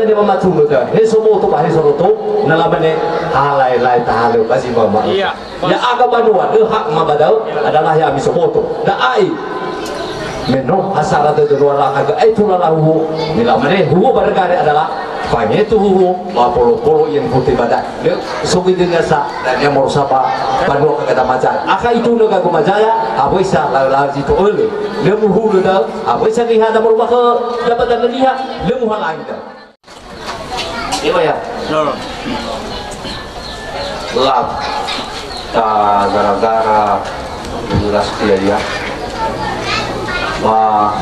na ni mama tulo ta he somo to ba he somo to na lamane halai lai ta halu kasi mama ya aga banua de hak mabadau adalah ya misomoto da ai meno hasara de luar aga ai tu lahu ni lamane huo bargare adalah panye tu huo polo yang putih badan de sugi de nasa dan yang morsapa banua kagada macan aka itu no gago majaya aboisa la jitu ole de muhulu da aboisa lihat da merubah ke dapat dan lihat de muhalang da iya ya lab gara-gara menguras dia wah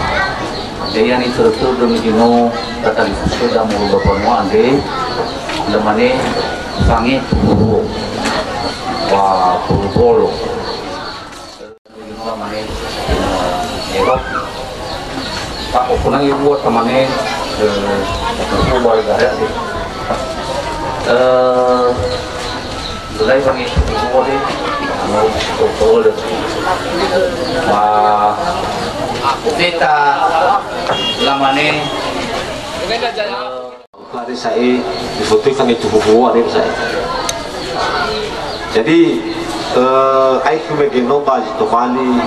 dia ni terus demi jino kata di sudah mau berpenuh ande lemane sangi tubuh wah polo lemane hebat tak pulang ibu buat temane buat gara sih mulai sangi tubuh deh mau polo wah kita lamane hari saya difotoin kami cukup hari saya jadi aku begini baju to Bali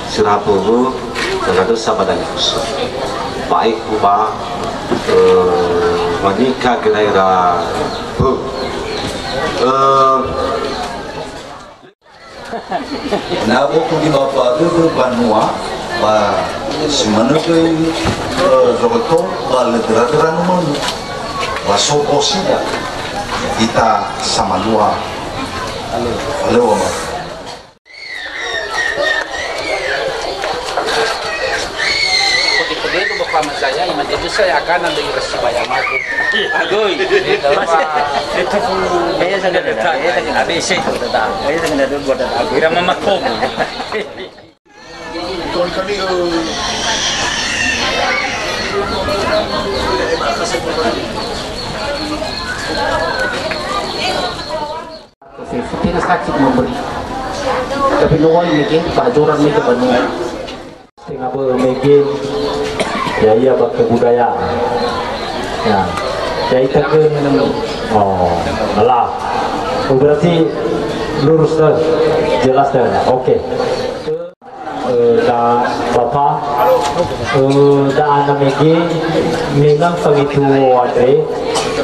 sirapu dengan sahabat dan khusus baik kuba menikah kira-kira na boku di bapa itu banua ba semana tu roboto ba ledera nomor ba soposida kita sama dua halo ma itu bukan saya iman itu saya akan ada resi bayar aku agoi itu saya sangat saya sangat ABC saya sangat ada buat aku ira mama kom kon kali kita sakit memberi tapi nuan mungkin pajuran mereka banyak tengah bermegin ya iya bak kebudayaan ya ya itu kan oh alah berarti lurus dah jelas dah oke dah bapak dah anak megi memang begitu Andre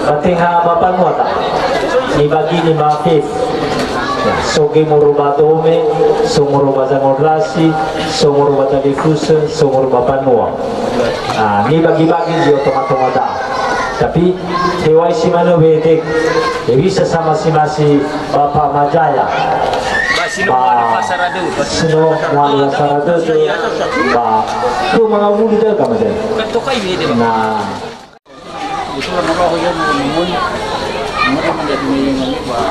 berarti bapak muat ni bagi ni maafif soge merubah dome, so merubah demokrasi, so merubah difusi, so merubah panua. Nah, ini bagi-bagi dia otomatis. Tapi dewa isi mana bedek, bisa sama si Bapak Majaya. Sino wali sarado tu, ba, tu mga muli dah kama dah. Nah, itu orang yang mun menjadi ini bah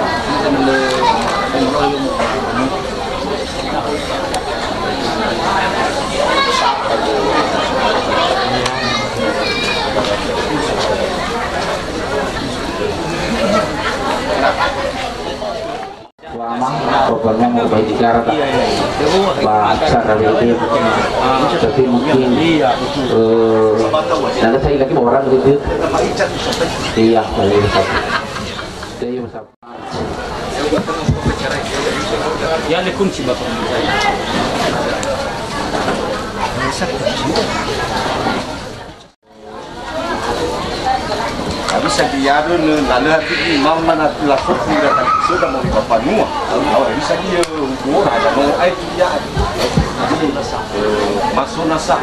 pokoknya mau bicara bahasa dari itu, tapi mungkin nanti saya lagi orang gitu, iya boleh ya le kunci bapak bisa diadu lalu hati mama nak lakukan tidak sudah mau bapak nuah awak bisa dia murah ada mau air dia jadi masuk nasa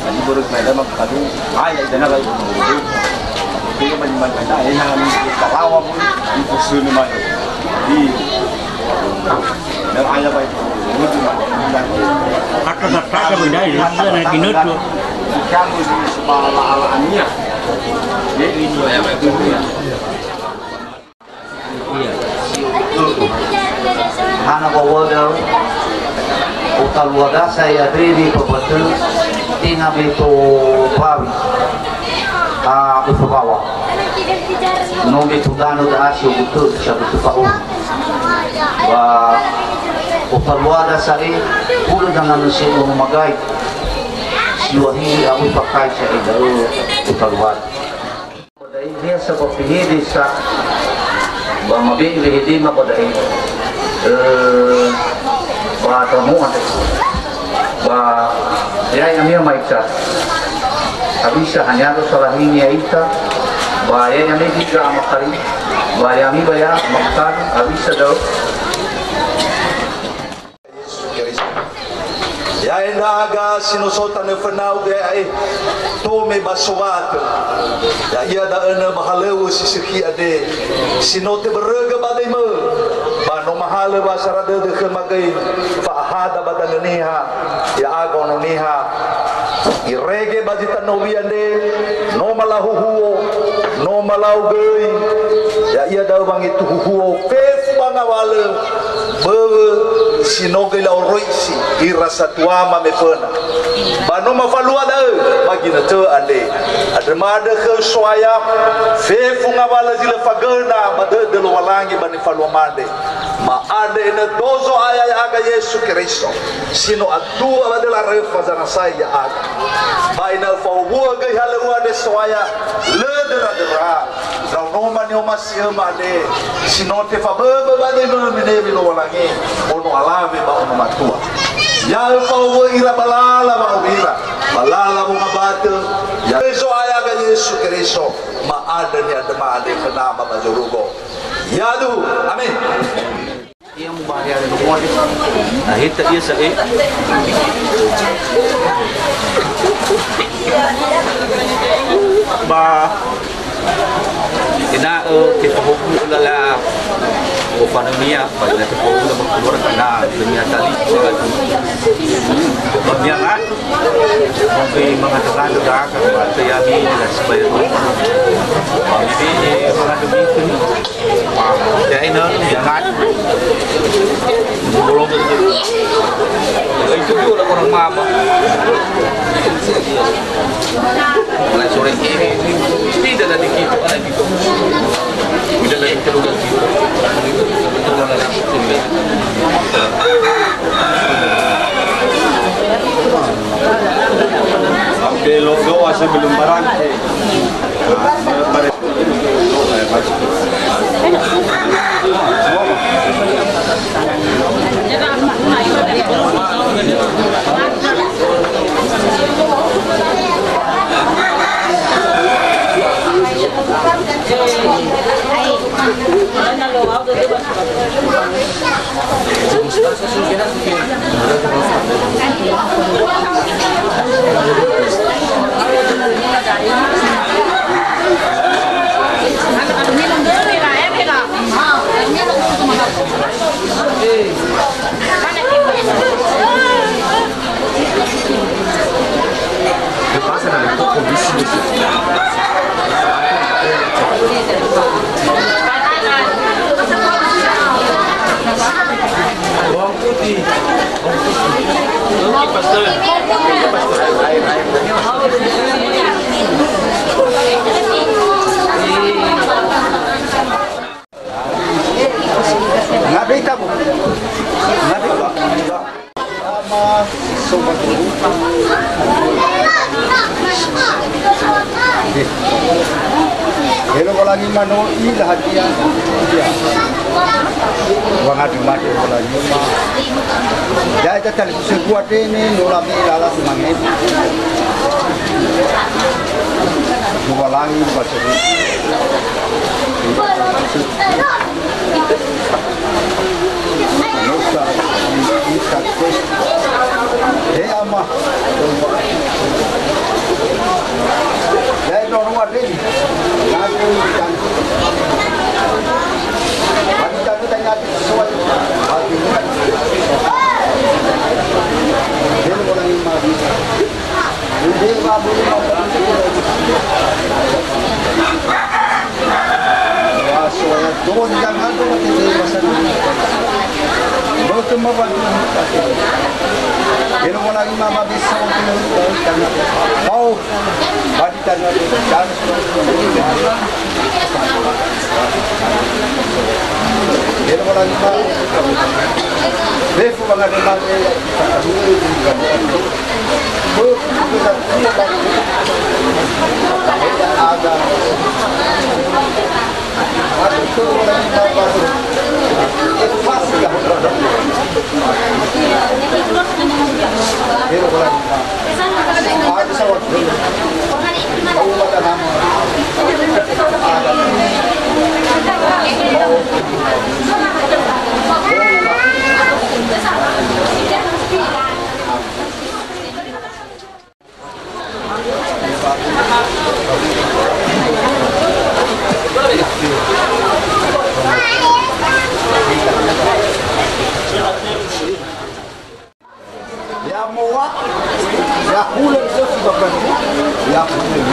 jadi baru saya mak kadu ayah dan apa itu dia macam ada yang kalau pun itu sudah mah di dan ayah baik kata benda ini nak kinut tu kamu di sekolah alamiah Hana bawa utal wada saya beri pembetul tinggal itu bawi itu bawah nong itu danu dah asyik betul sebut bau utal wada saya puluh dengan usia memagai siwahi ang ipakai sa idao utaluan. Dahil dia sa papihidi sa mabili ma dahil ba tamuan ba dia yang maiksa habisa hanya tu salahin ya ita ba yang juga makari ba yang baya makan habisa daw ya inaga sinusota na fanau ai to me baswat ya ia da ana mahalew sisiki ade sinote berega badai me ba no mahale ba sarade de kemagai fa hada badan niha ya ago no niha irege badita no wiande no malahu huo no malau gei ya ia da bang itu huo fef bangawale be sinoge la roisi irasa tuama me fena bano mafalua da bagi na te ande ademada ke soya fe funga wala zile fagana bade de lo walangi bani falua mande ma ade na dozo aya aga Yesu Kristo sino atua bade la refa zana saya aga baina fawua ge halua de soya le de ra na no mani o masia made sino te fa bebe bade no me lo walangi ono alave ba ono matua ya fawua ira balala ba ubira balala mo ngabate ya so aya ga Yesu Kristo ma ada ni ada ma ada kenama bajurugo yadu amin yang bahaya dan muat nah hita ia sai ba ina kita hukum lala Ofanomia pada tepung untuk keluar kena dunia tali segala banyak mungkin mengatakan juga kata yami dan sebagainya ini mengadumi itu ya ini jangan belum itu juga orang mama mulai sore ini tidak ada gitu ada gitu tidak ada keluar gitu Oke, logo masih belum barang. Hello lagi mano ilah dia. Wang ada mati lagi mah. Jadi kita sebuah ini nolak ilalah semangat. Dua lagi baca. Nusa ikat kes. Hei ama. Jadi orang luar ini. Pero lagi mama bisa mau badi tanah dan dia mau lagi mama befu banget memang ada itu pasti nggak berada. Itu kalau ada sawat dulu, kamu ada nama, ya muak, ya kulit itu sebabkan, ya kulit,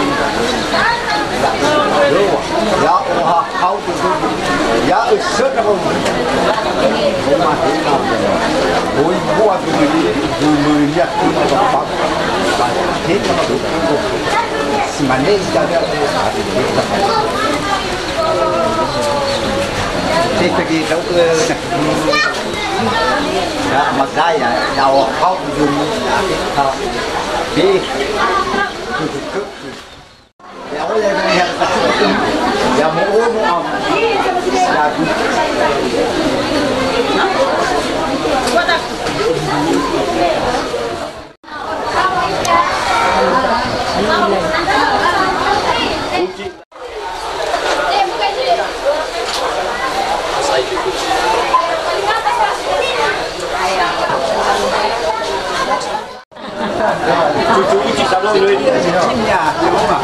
ya orang kau tu, ya esok apa, rumah kita, bui buat dulu ya kita dapat, kita dapat, semuanya ada. Đi pergi tahu ke ya magaya ya kau dùng đi ya oleh yang ya mau cucu uci salon dulu ini ya rumah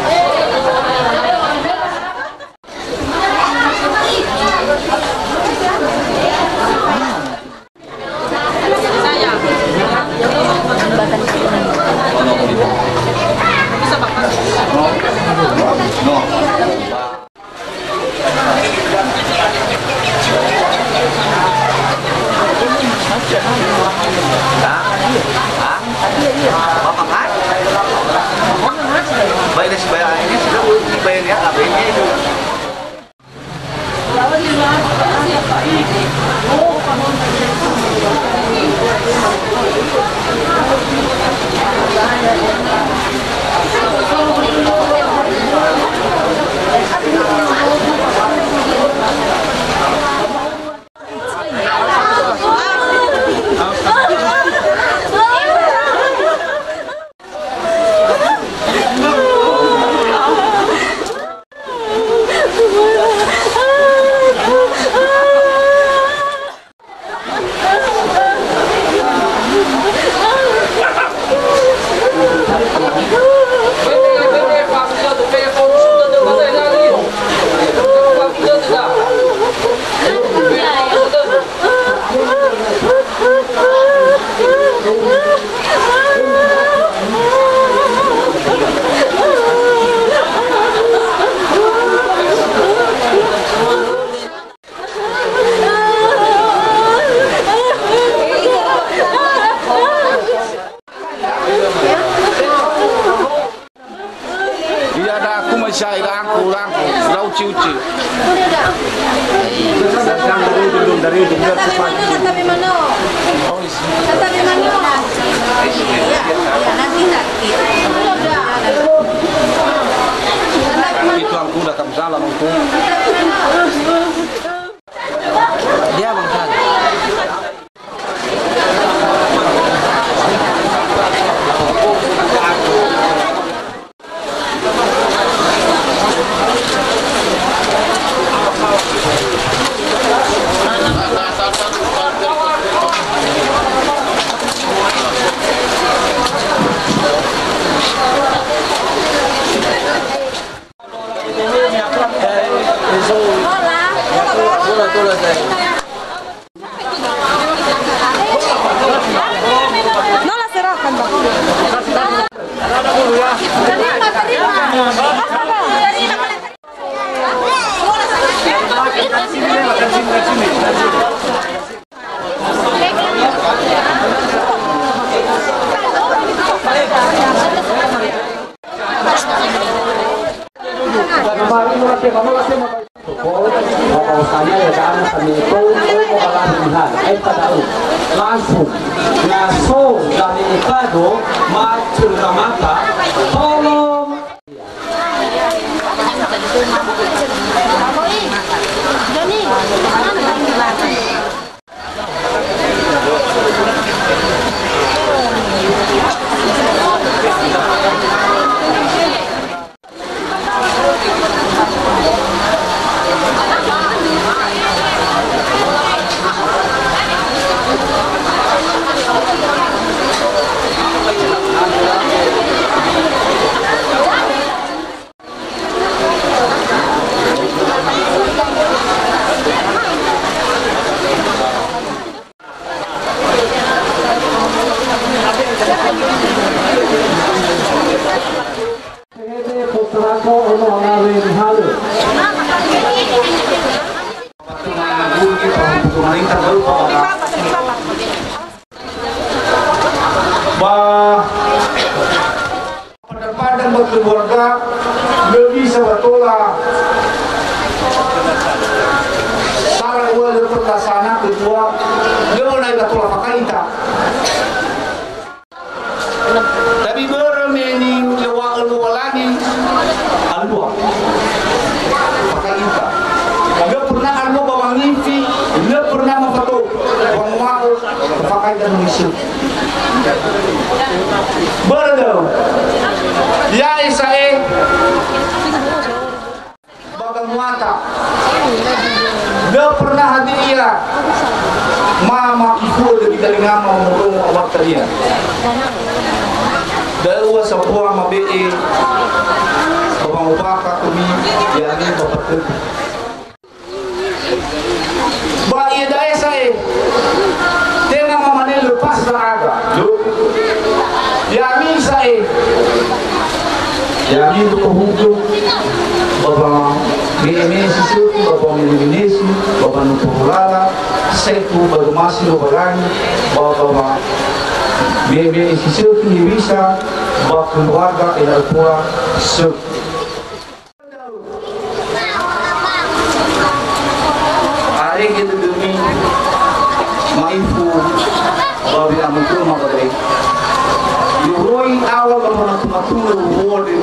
baik bayar ini sudah dibayar ya AB-nya itu. Saya rangkul lau ciuci. Dari tapi mana? Tapi mana? Nanti itu aku udah kamu salah aku. Dia bangsa. kamu kasih mau kalau saya ya jangan kami itu mau kalahkan ay tahu langsung dari ikado macam mata tolong Padang berkeluarga lebih sebetulnya sarang wala pertasana kedua dia naik ke tolak pakalita tapi bermeni lewalani alua pakalita dia pernah alua bawang ngifi dia pernah memfoto bawang wal pakalita Indonesia berdo ya isae bagang mata dia pernah hati ia mama ibu dari telinga mau ngomong awak tadi dari uang sebuah mabe bapak bapak kami ya ini bapak tu bayi dah isae tengah mama ni lepas beraga ya mi isae ya ini berhubung bapak Messi bapak Messi bapak Nupurala seku bapak masih bapak bapak Messi ini bisa bapak keluarga yang tua sek hari kita demi maifu bapak yang muncul makai Yuroi awal bapak matunggu wode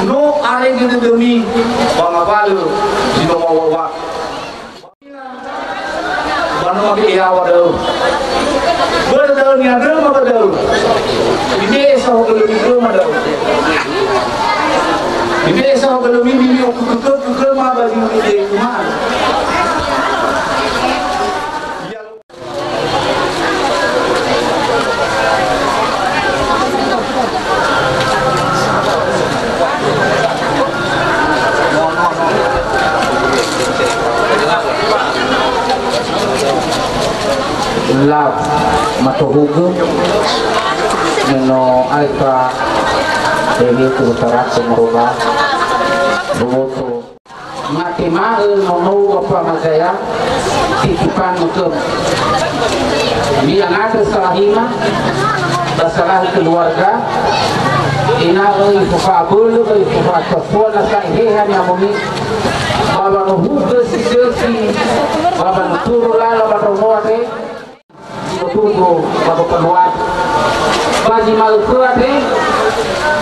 no are gitu demi bang abalu di nomor wawa banu maki iya wadau berdau ni ada mah berdau ini esok kalau mikro mah dau ini esok kalau mimi kuku mah bagi ini mah lab matuhugo no alka ini kutarak semua boto mati mal no apa masaya titipan mutum dia ada salahima masalah keluarga ina ifufa bulu ifufa tafona sahihan yang mumi baba no hugo sisi baba no turula baba no moate tubuh bapak penuat bagi malkuat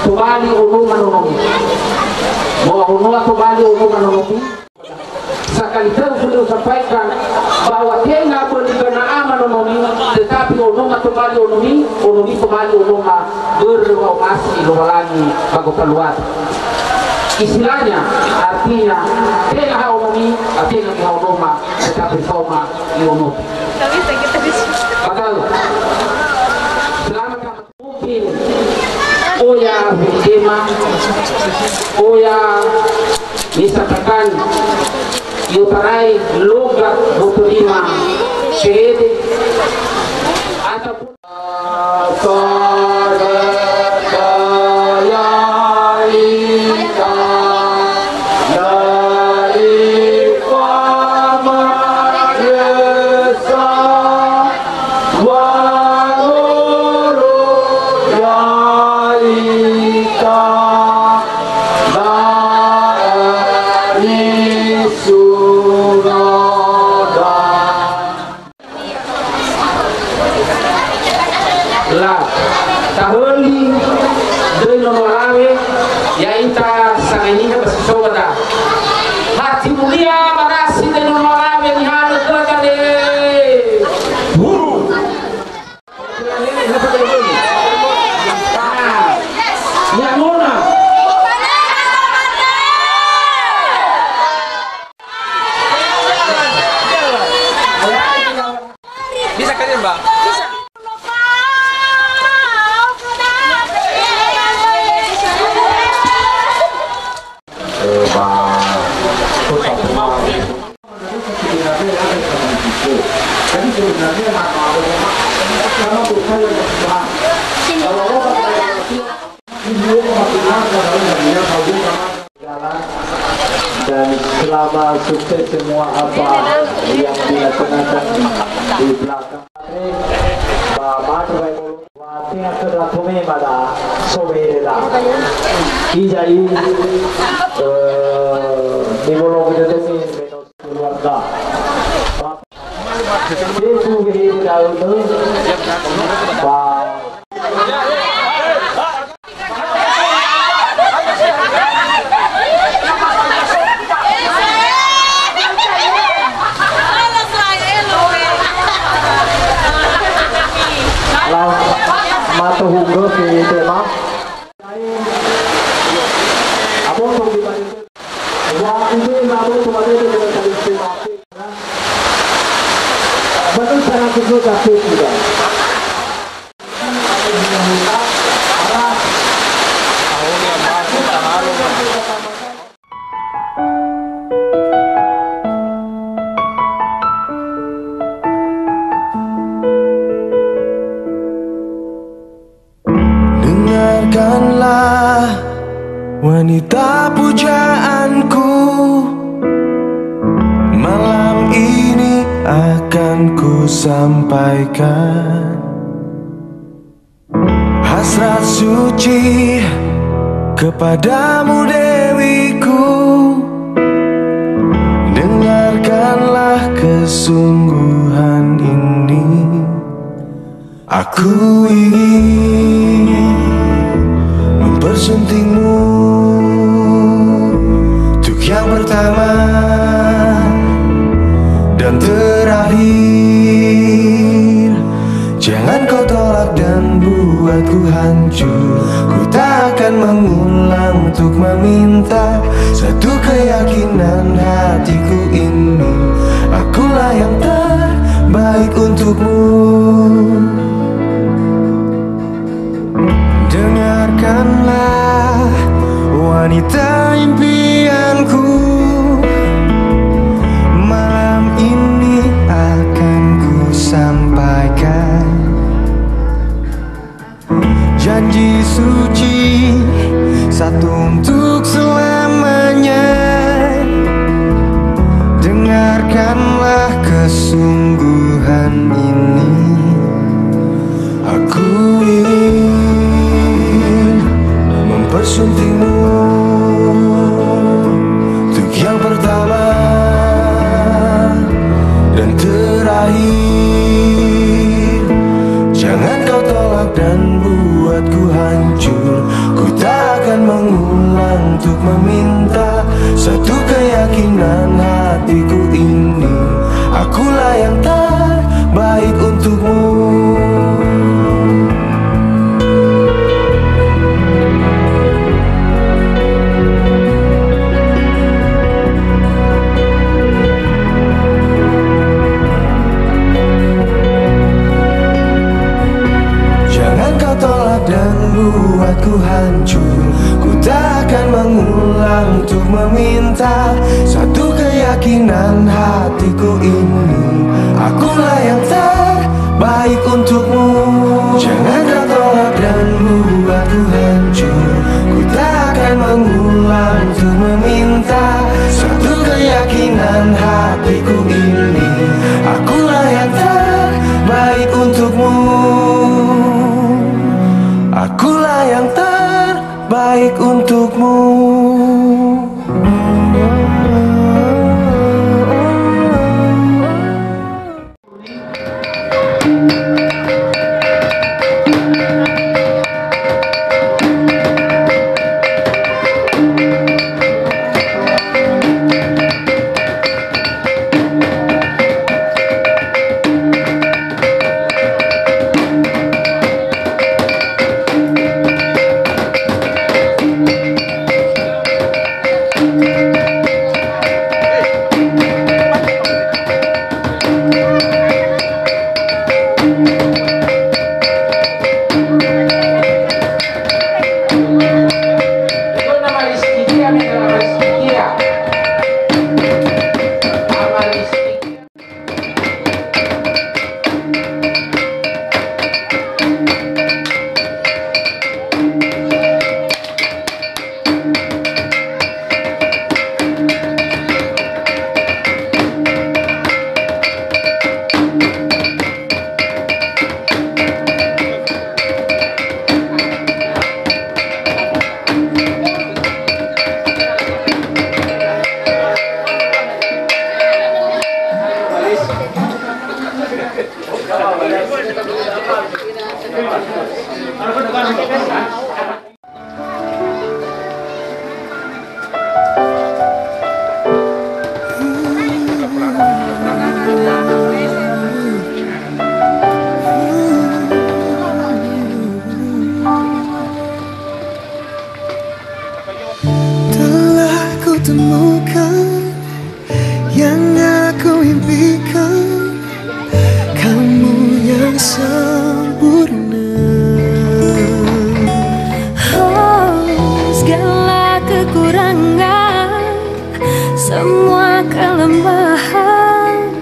tubali ulu manonomi bahwa unua tubali ulu manonomi sekali sudah sampaikan bahwa dia nggak boleh bernaam manonomi tetapi unuma tubali unumi tubali unuma berwasi lagi bapak penuat istilahnya artinya dia unumi artinya unuma tetapi soma unumi Bakal selamat mungkin Oya Bima Oya misalkan Yutarai Logat Butulima Syed ataupun lah taholi dari nonorawe ya ita sangenina basisowada hati mulia marasi dari nonorawe ni halo kuata de buru ya mona bisa kan Mbak? Dan selama sukses semua apa yang dilaksanakan di belakang Tinggal kedatome pada sore dah. Ijai di bolong itu ni menos keluarga. Itu begini dahulu. Mata hungga ke tema apa tu dibanding wah ini nama tu mana tu dengan kali tema betul cara kita cakap juga Dengarkanlah wanita pujaanku, malam ini akan ku sampaikan hasrat suci kepadamu dewiku. Dengarkanlah kesungguhan ini, aku ingin mempersuntingmu untuk yang pertama dan terakhir. Jangan kau tolak dan buatku hancur. Ku tak akan mengulang untuk meminta satu keyakinan hatiku ini. Akulah yang terbaik untukmu. Dengarkanlah wanita impianku, malam ini akan ku sampaikan janji suci satu untuk selamanya. Dengarkanlah kesungguhan ini, aku ingin mempersuntingmu untuk yang pertama dan terakhir. Jangan kau tolak dan buatku hancur. Ku tak akan mengulang untuk meminta satu keyakinan hatiku ini. Akulah yang terbaik untukmu. Dan buatku hancur. Ku tak akan mengulang untuk meminta satu keyakinan hatiku ini. Akulah yang terbaik untukmu. Jangan kau tolak dan buatku hancur. Ku tak akan mengulang untuk meminta satu keyakinan hatiku ini. Akulah yang terbaik untukmu. Akulah yang terbaik untukmu. Telah ku temukan yang aku impikan, kamu yang sempurna. Oh, segala kekurangan, semua kelemahan,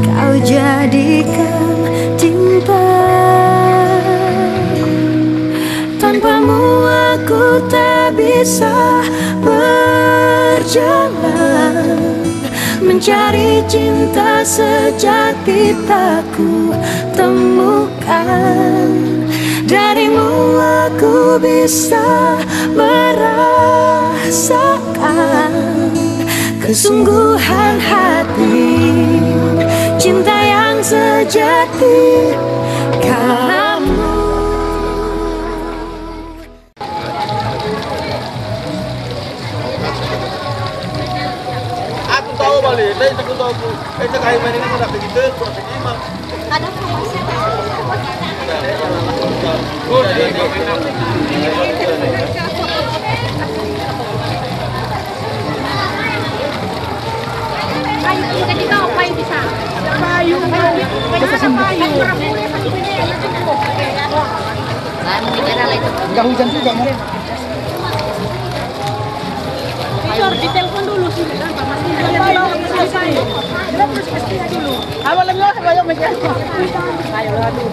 kau jadikan timpan. Tanpamu aku tak bisa berjalan, mencari cinta sejati tak ku temukan. Darimu aku bisa merasakan kesungguhan hati, cinta yang sejati kamu. Aku tahu balik, saya takut tahu. Saya kayak main ini udah begitu, kurang lima. Ada promosi Ayo, kita tahu apa yang bisa. Payu, payu. Enggak hujan juga, Mare. Harus ditelepon dulu sih, kan Pak Mas. Terus pastinya dulu. Awal lagi saya meja. Ayo aduh.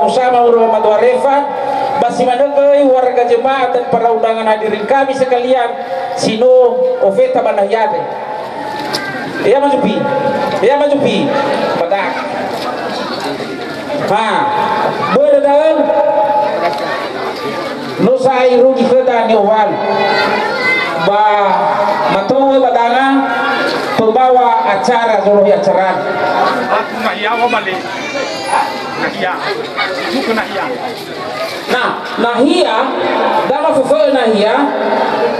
sama Urwa Madwarefa basi manegei warga jemaat dan para undangan hadirin kami sekalian sino ofeta banayade ya majupi badak boleh dalam nusa iru di kedani wal ba matowe badanga pembawa acara zorohi acara aku nahia wa balik nahia itu nahia nahia dama fufo nahia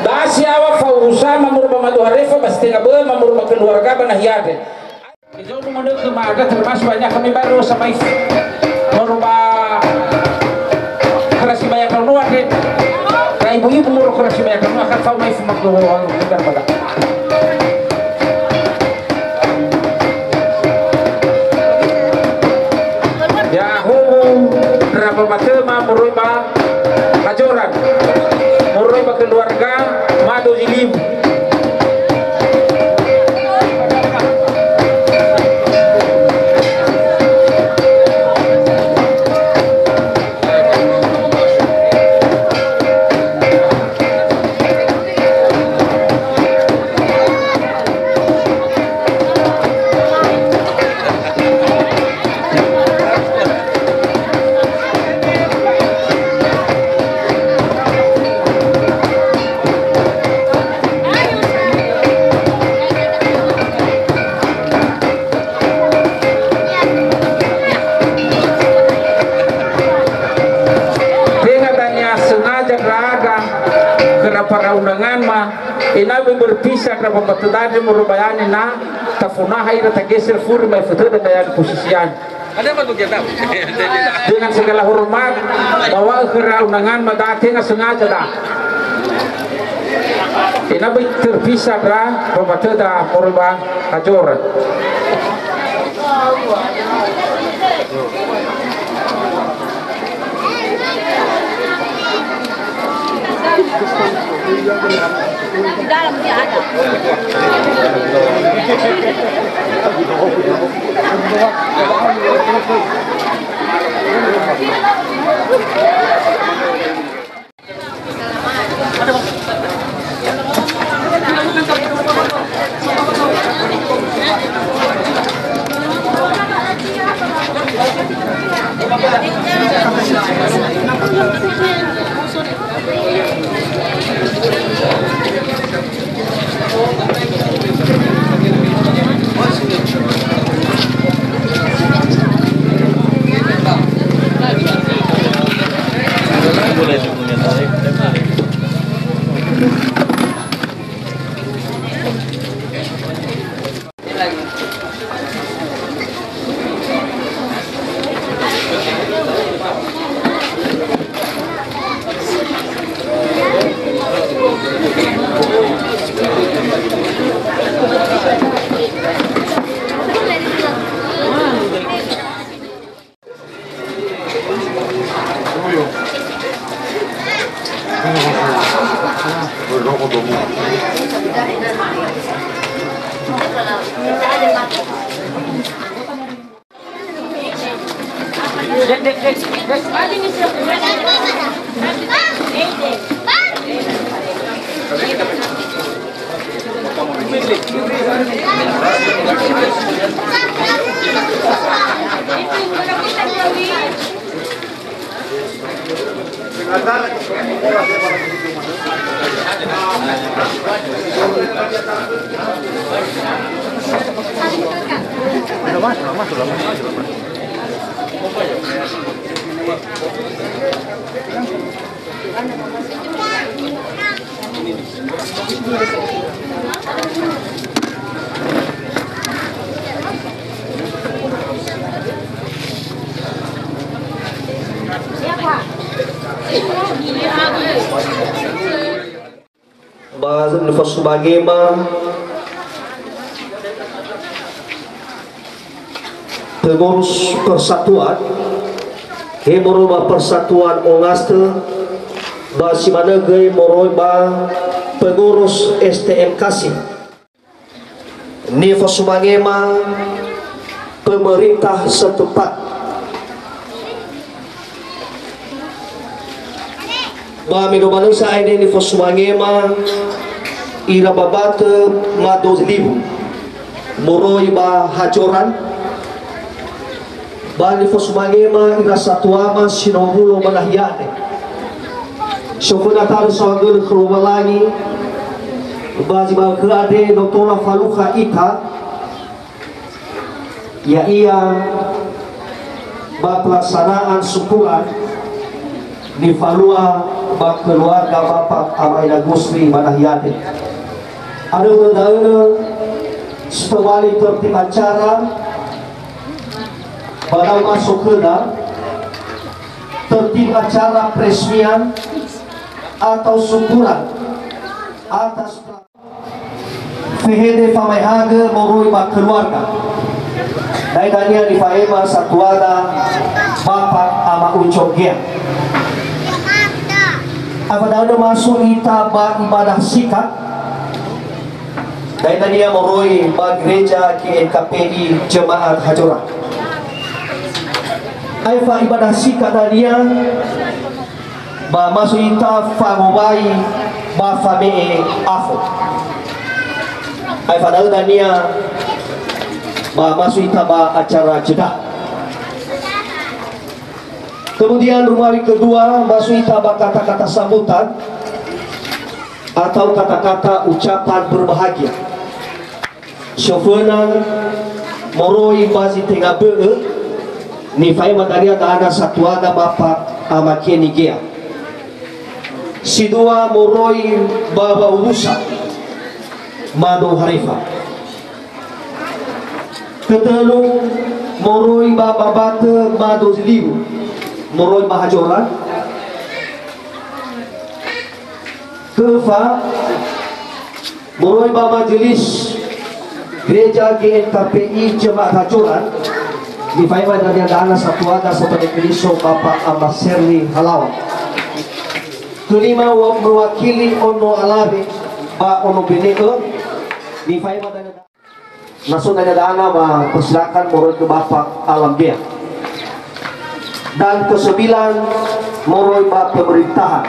dasiawa fausa mamurba Madwarefa bastinga be mamurba keluarga banahia de jauh menurut keluarga termasuk banyak kami baru sama itu merubah kerasi banyak keluar deh nah ibu-ibu murah kerasi banyak keluar akan tahu maif maklumat benar pada berapa batema merubah kajoran merubah keluarga madu jilim para undangan mah inabi berpisah kerana batudade merubayani na tafunaha ira tageser fur mai futur dayan posisian ada apa tuh kita dengan segala hormat bahwa kerana undangan mah datang sengaja dah inabi terpisah kerana batuda merubah kajor di dalam dia ada. Bahasa sebagai pengurus persatuan merubah persatuan Ongaste basi mana gay merubah pengurus STM Kasih Nifa Sumangema pemerintah setempat ba minumanang sa aini ni Fosmangema ira babate ma 12,000 moroy ba hajoran ba ni Fosmangema ira satuama sinohulo manahyane syukuna taru sawagul kerubalangi ba jiba keade doktora faluka ita ya iya ba pelaksanaan syukuran di Falua ba keluarga Bapak Amaina Gusri Manahyate. Ada undang setelah tertib acara pada masuk kena tertib acara peresmian atau syukuran atas Fehede Famaihaga Moroi ba keluarga. Daidania di Faema Satuada Bapak Ama Uncogea. Apabila masuk kita ba ibadah sikat dan dia meroi ba gereja KNKPI Jemaat Hajora aifa ibadah sikat dia ba masuk kita famobai ba fame afo aifa dan dia ba masuk kita ba acara jeda. Kemudian rumawi kedua masuk itaba kata-kata sambutan atau kata-kata ucapan berbahagia. Syofenan moroi bazi tengah bee ni fai madaria ada satu ada Bapak Amakeni Gea. Si dua moroi Baba Ubusa Mado Harifa. Ketelu moroi Baba Bate Mado Ziliu Moroi Mahajoran. Kefa Moroi Baba Majelis Gereja GNKPI Jemaat Hajoran di Faiwa dari anak satu ada sebagai Kristo Bapak Ahmad Serli Halawa. Kelima mewakili Ono Alari Ba Ono Beneo di Faiwa dari masuk dari anak ba persilakan Moroi ke Bapak Alam Gea. Dan kesembilan moroi ba pemerintahan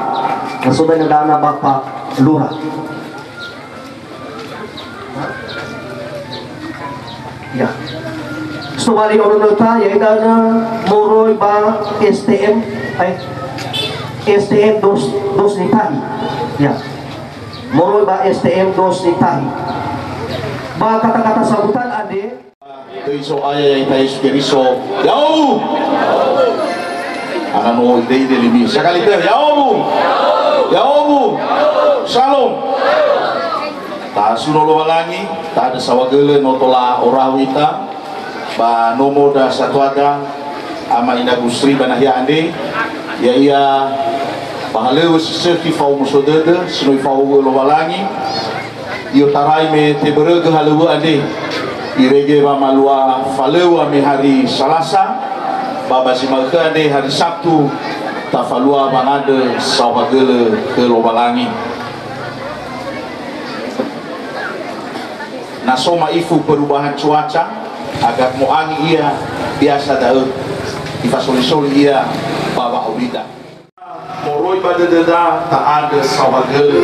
maksudnya dana Bapak Lurah. Ya. Sumali orunota ya dana moroi ba STM STM dos nitahi. Ya. Moroi ba STM dos nitahi. Ba kata-kata sambutan ade iso aya yang tayo spiriso yau anak no ide limi sekali ter yau shalom ta sunolo walangi ta ada sawagele notola orawita ba nomo da satuaga ama ina Gusri Banahya ande ya ia bahalew seserti fau musodede sunoi fau lo walangi yo tarai me teberege halew ande irege mamalua falua me hari Salasa baba simalka ade hari Sabtu tafalua banade sawagele ke Lobalangi nasoma ifu perubahan cuaca agak moangi ia biasa daun difasolisoli ia baba audita moroi badededa tak ada sawagele.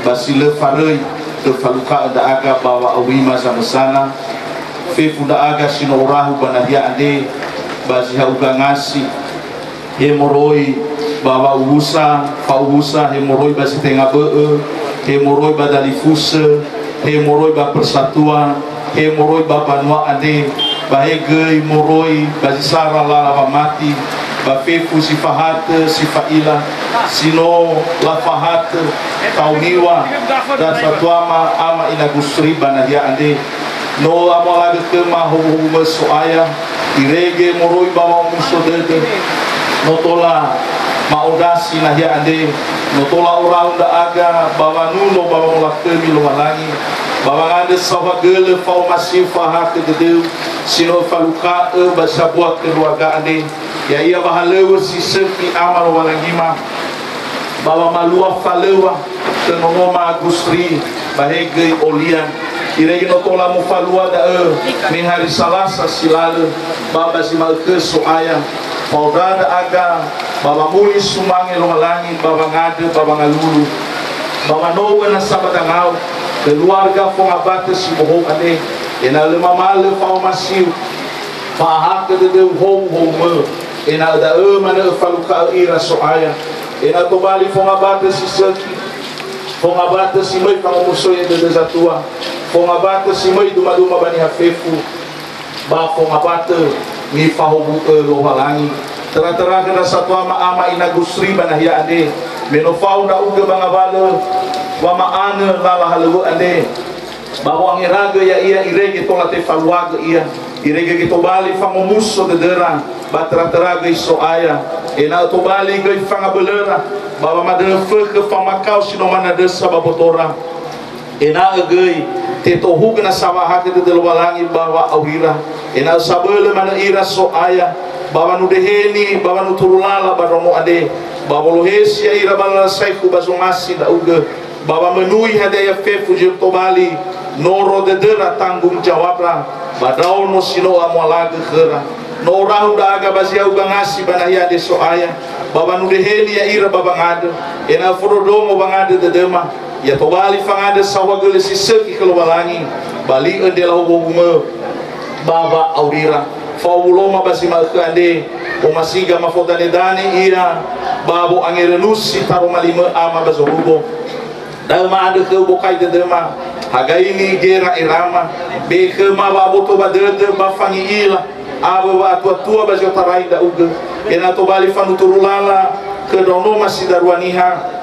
Basile farai te faluka da aga bawa awima sama sana fe fuda aga sino orahu Banahya ade basiha uga ngasi hemoroi bawa ubusa fa ubusa hemoroi basi tenga bee hemoroi badali fuse he moroi ba persatuan, he moroi ba banua ade, ba he gei moroi ba sara la mati, ba fefu si fahate si faila, sino la fahate tauniwa dan fatwama ama ina gusri banadia ade. No ama lagi ke mahu soaya, irege moroi ba mau musodede, no tola maudasi nahia ade, no tola orang da aga bawa nuno bawa mulakemi lo malangi, bawa ande sawa gele fau masih fahak kedeu, sino faluka basabuat keluarga ade, ya ia bahalewa si sepi amal walangima, bawa malua falewa kenoma gusri bahege olian. Irege no tola mu falua da ni hari Selasa silale baba si malke soaya paudada aga baba muli sumange lo halangi baba ngade baba ngalulu baba no na sabata ngau keluarga fo abate si boho ade ena le mamale fa masiu fa hakde de ho me ena da mana faluka ira soaya ena to bali fo abate si seki fo abate si mai pa musoye de desatua fo abate si mai duma bani hafefu ba fo abate ni fahobu lo halangi tera-tera kena satu ama ina gusri banahya ade menofau da uga bangabale wa maana lala halu ade bahwa ngiraga ya ia irege tola te faluaga ia irege ke to bali famumuso de dera batra-tera ge so aya ena to bali ge fangabelera bahwa madere ke famakau sino mana de sababotora ena ge te to hugna sawaha ke de walangi bahwa awira ena sabele mana ira so aya bawa nu deheni bawa nu turulala baromo ade bawa lohesi ira bala saiku basungasi da uga bawa menui hadaya fefu jurto bali noro de dera tanggung jawabra badau no sino amwalaga khera no rahu da aga basia uga ngasi banaya de so aya bawa nu deheni ya ira baba ngade ena forodomo bangade de dema ya to bali fangade sawagele siseki kelualangi bali endela hubungume baba aurira fauloma basi makande o masiga mafotane dani ira babu angerenusi taru malima ama bazorubo dalma ade ke bokai de dema hagaini gera irama be ke ma babu to badede bafangi ila abo atu tua bajo tarai da uge ena to bali fanu turulala ke dono masidarwaniha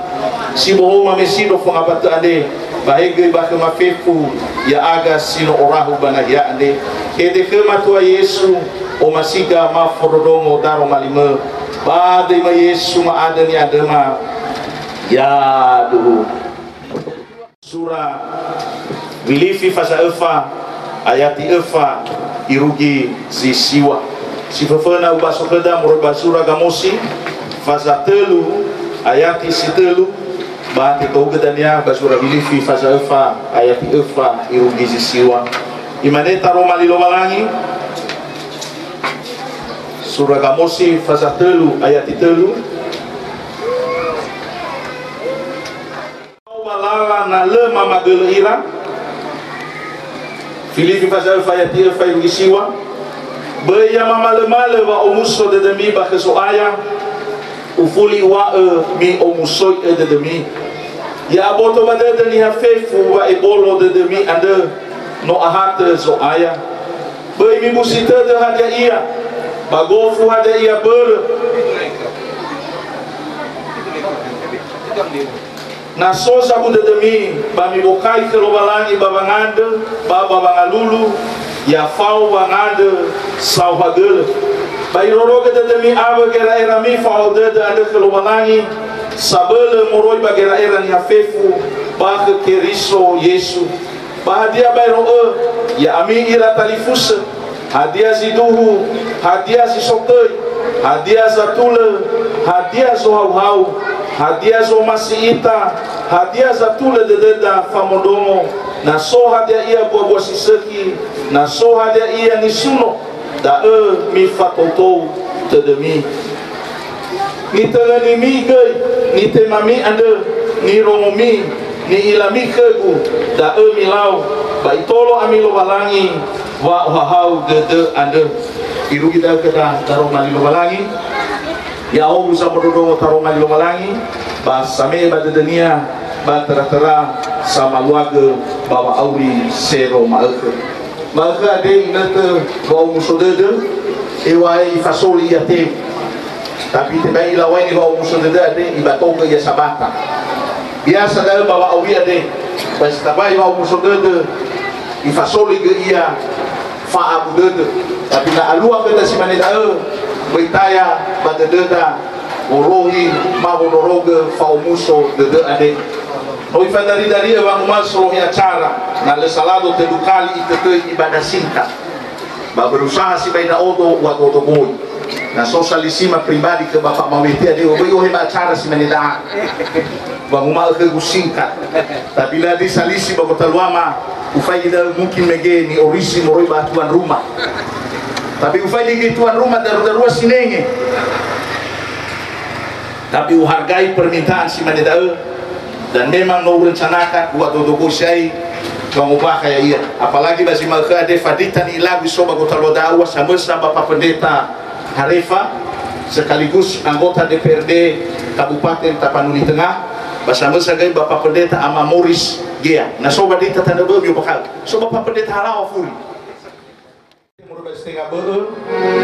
si bohoma mesido fongabata ade bahege bahke mafefu ya aga sino orahu banahya ande kede ke matua Yesu o masiga maforodongo daro malime bade ma Yesu ma ada ni adema ya dulu surah Wilifi fasa efa ayati efa irugi zisiwa sifafana ubaso keda murba surah Gamosi fasa telu ayati sitelu bahati kogedania basura Wilifi fasa efa ayati efa irugi zisiwa imaneta Roma lilo malangi surah Gamosi fasa telu ayat telu malala na le mama gele ira Filipi fasa ayat efa irugi siwa beya mama le male wa omuso de demi ba keso aya ufuli wa mi omuso de demi ya aboto badede ni hafefu wa ebolo de demi ande no ahate so aya bei mi musite de hadia ia bagofu hadia ia ber na so sabu de demi ba mi bokai ke lobalangi babangande baba bangalulu ya fau bangande sauhagel bai roroge de demi ave gera era mi fau de ande ke lobalangi sabele moroi bagera era ni hafefu ba ke keriso Yesu bahadia bayro ya ami ira talifus hadia ziduhu hadia zisokoi hadia zatule hadia zohau hadia zo masiita hadia zatule dededa famodomo na so hadia ia bobo siseki na so hadia ia nisuno da mi fatoto tedemi ni telani mi gei ni temami ande ni romomi ni ilami kegu da milau baitolo amilo balangi wa wahau de ande iru kita keda taro malilo balangi ya o musa bododo taro malilo balangi ba same ba de dunia ba tera-tera sama luaga bawa auri sero maeke ade inete bau musodede iwai fasoli yate tapi tebai lawai ni bau musodede ade ibatoga ya sabata biasa dah bawa auri ade pas tabai bau musodede ifasoli ge ia fa abudede tapi na alua beta si maneda beitaya badededa orohi mabonoroge fa umuso dede ade noi dari bang masroh ya acara na le salado te dukali itu ibadah singkat ba berusaha si baida odo wa odo boy na sosialisima pribadi ke bapak mawiti ade obo heba acara si maneda bang umal ke singkat tapi la di salisi ba kotaluama ufaida mungkin mege ni orisi moroi ba tuan rumah tapi ufaida ke tuan rumah daru-daru sinenge tapi uhargai permintaan si maneda dan memang mau rencanakan buat dodogo syai mengubah kayak iya apalagi basi malka ade faditan ilagu soba kota lodawa sama Bapak Pendeta Harefa sekaligus anggota DPRD Kabupaten Tapanuli Tengah bersama sebagai Bapak Pendeta Ama Morris Gia nah soba dita tanda bebi bakal so Bapak Pendeta halawa furi menurut setengah beul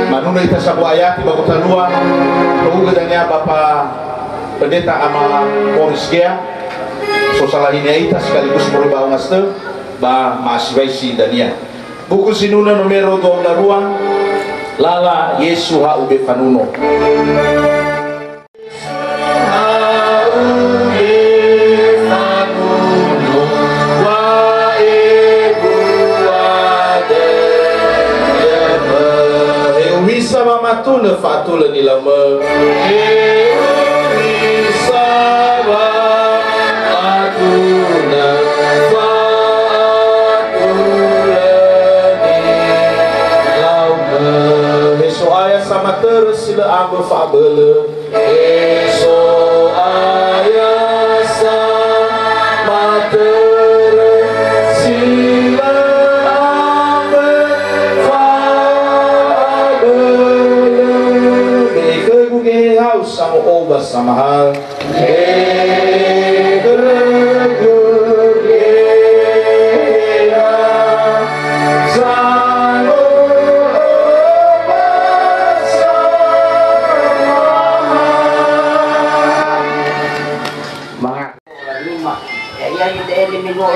manuna ita sabu ayati bakota luar pengugadanya Bapak Pendeta Ama Morris Gia so salah ini aita sekaligus merubah ngaste ba mahasiswa dania buku sinuna numero 22 lala Yesu ha ube fanuno bisa mamatuna fatula nilama terus sila amba fabele eso ayasa mater sila amba fabele beke guge haus sama obas sama hal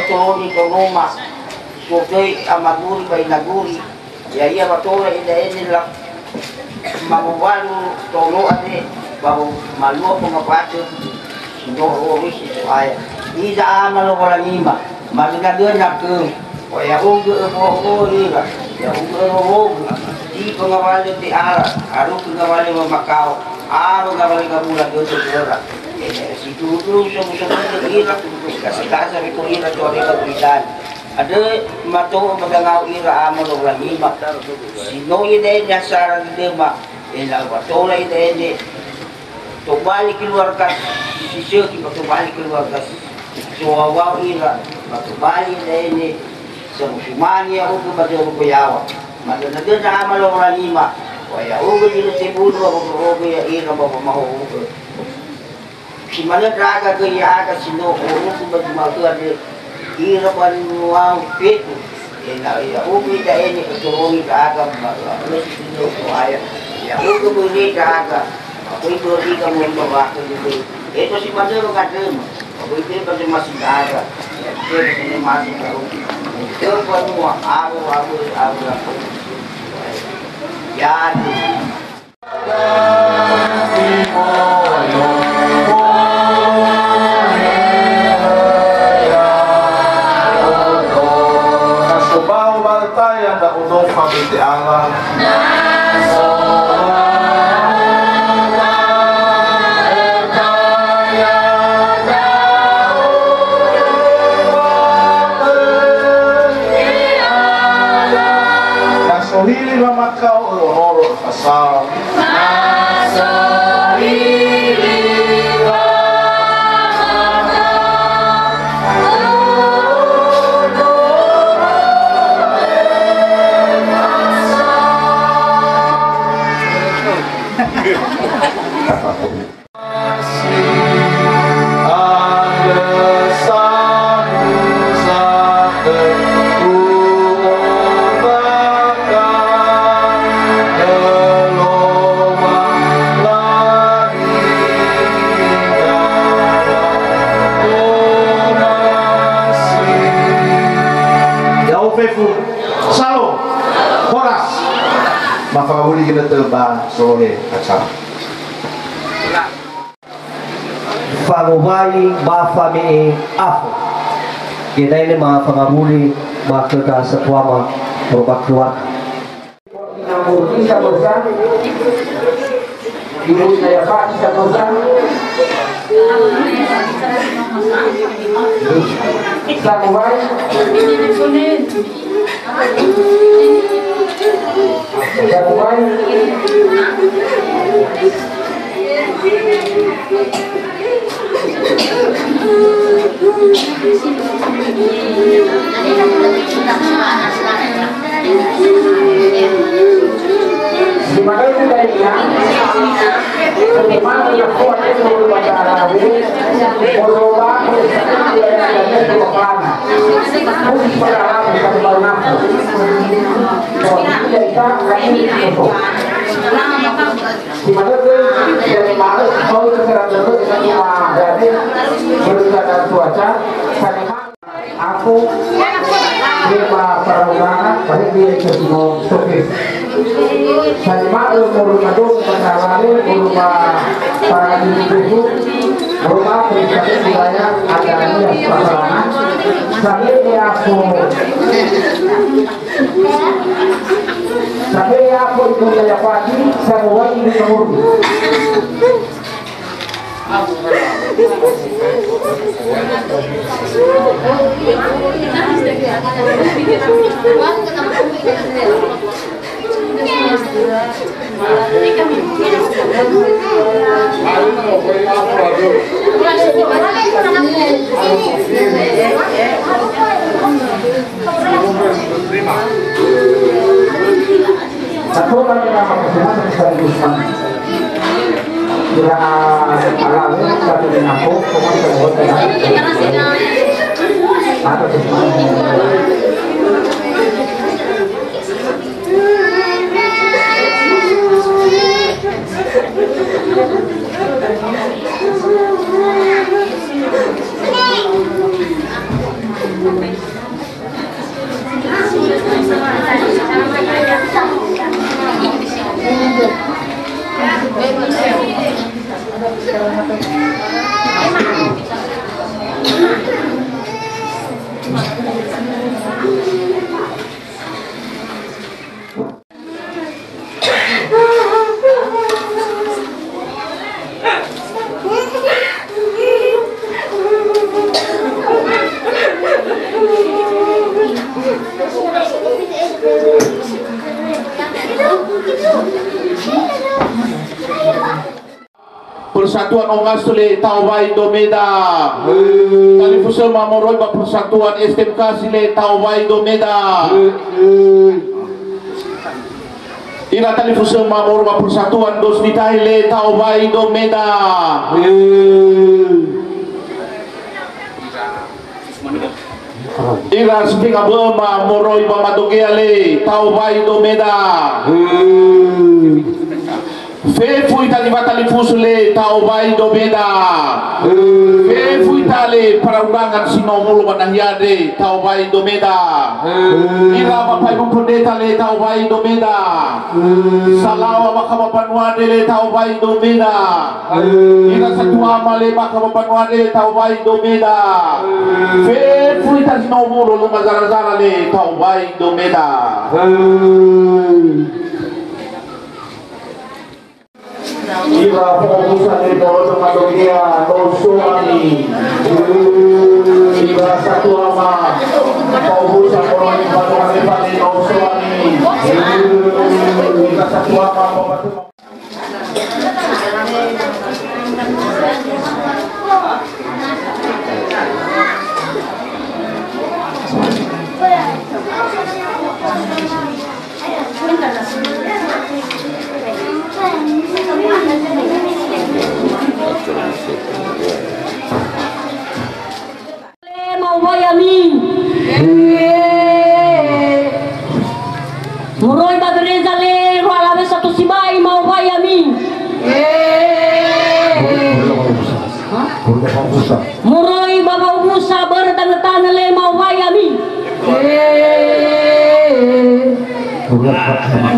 Tolong ke rumah, sukai amaduri bayi naguri, ya iya betul ini lah, mau balu tolong ade, baru malu pengapace, doa oris itu ayah, ini dah malu orang lima, masih dia nak ke, ya ungu ira, ya ungu di pengawal di arah, aru pengawal memakau, aru pengawal kabulan itu segera. Situ tu semua ira kasih-kasih itu ira cari kebulitan ada mato magangau ira amal orang lima sino ide nyasar ide mak enak batola ide to balik keluarga sisir kita to balik keluarga suawa ira to balik ide semua aku kepada rupiah maka nanti amal orang lima waya ugo di sebulu ugo ya ira bapak mau si mana draga ke ya aga sino uru kuba jumal tu ada ira pan wang petu ena ya ubi da ini keturuni ka aga baru sino ko aya ya ugo beli ka aga aku itu ri ka mo bawa ke itu itu si mana ro ka dem aku itu pasti masih aga ya itu masih ka itu pan wa abu ya Family Allah nasohili mamakao honoro fasal muli kita terba sore acara. Pangubay mafami afo. Kita ini mga pangabuli makaka sa tuwama berubah keluar. Namurti sa bosan, ibu saya Pak sa bosan, Samurai, Sebagai budaya, bagaimana yang kuat itu berubah berubah aku terima perundangan pada dia ketemu sukses. Saya maklum merumah masalahnya merumah para individu merumah peringkat wilayah adanya pasangan. Sampai aku itu saya pagi semua ini menurut. Satu lagi nama kesehatan sekaligus bila alami satu dengan aku atau Persatuan Ongas Sule Tawai Domeda Talifusel Mamoroy ba Persatuan STMK Sile Tawai Domeda Ira Talifusel Mamoroy ba Persatuan Dos Nitahile Tawai Domeda Ira Sping Abema Moroy ba Madugiale Tawai Domeda Fefu itali batali fusule Tawai Domeda Fefu itali para undangan sinomulu manahiade Tawai Domeda Ira bapai bupundeta le Tawai Domeda Salawa makabapanuade le Tawai Domeda Ira satuama le makabapanuade le Tawai Domeda Fefu itali sinomulu lumazara-zara le Tawai Domeda Iba pengurusan dari Bawah Madogia Nosuani Iba satu ama pengurusan orang yang baru dari Nosuani Iba satu ama Muroy Badreza le Rualabe satu sibai mau bayami. Muroy Baba Musa bertanda-tanda le mau bayami.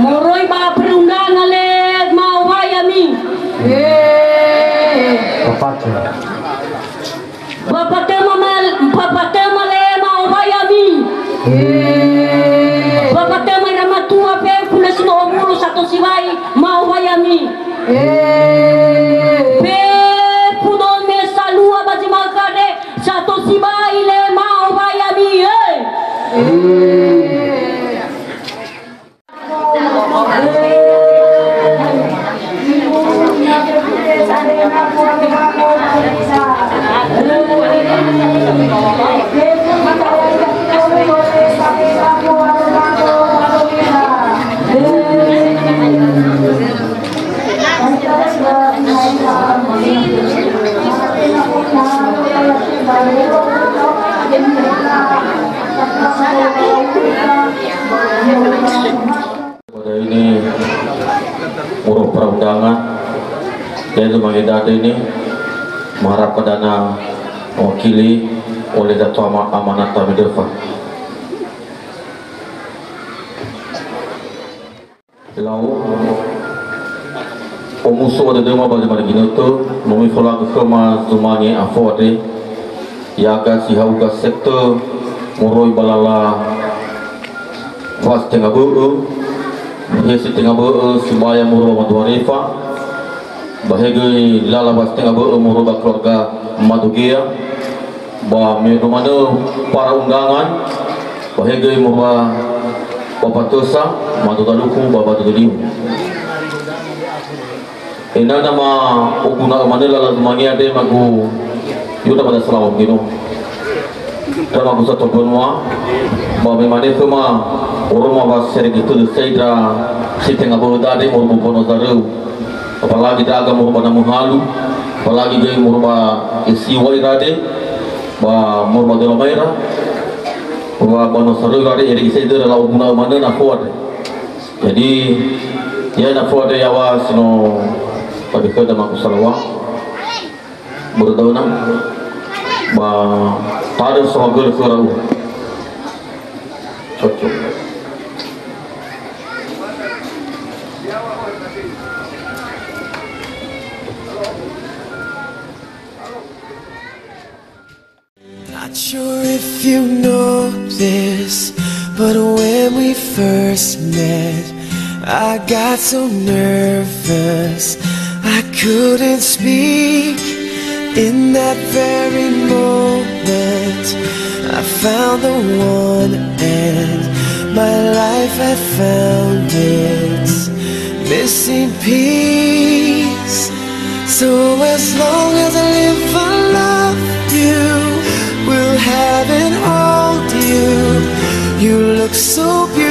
Muroy Baba perundangan Bapak tema lema wayami. Bapak tema nama tua pe kula sino omulu satu siwai mau wayami. Pe pudon me salua baji makade satu siwai le mau wayami. Pada ini urut perundangan yaitu menghidati ini mengharap dana mewakili oleh Dato' Amanat Tamidelfa. Lalu umusu ada dema bagi mana gini tu nomi fola kema zumangi afode yaga si hauga sektor moroi balala was tengah beu yesi tengah beu subaya muro Maduarefa bahagi lala was tengah beu muro keluarga Madugia ba menomano para undangan bahagi muro Papatosa Madugaluku Babadugaliu ina nama ukuna manila la dumangia de magu yuda pada selawam gino dama gusa tobonwa ba me mane kuma uruma ba sergi tu seidra sitenga boda de murmu bono zaru apalagi daga murba na muhalu apalagi gai murba isi wairade ba murba de maira ba bono zaru rade eri seidra la ukuna manila na fuade jadi ya na fuade yawa sino pada kita maku salawah berdaunam ba pada sogal surau cocok Not sure if you know this, but when we first met I got so nervous I couldn't speak. In that very moment I found the one and my life had found its missing piece. So as long as I live I love you, will have and hold you. You look so beautiful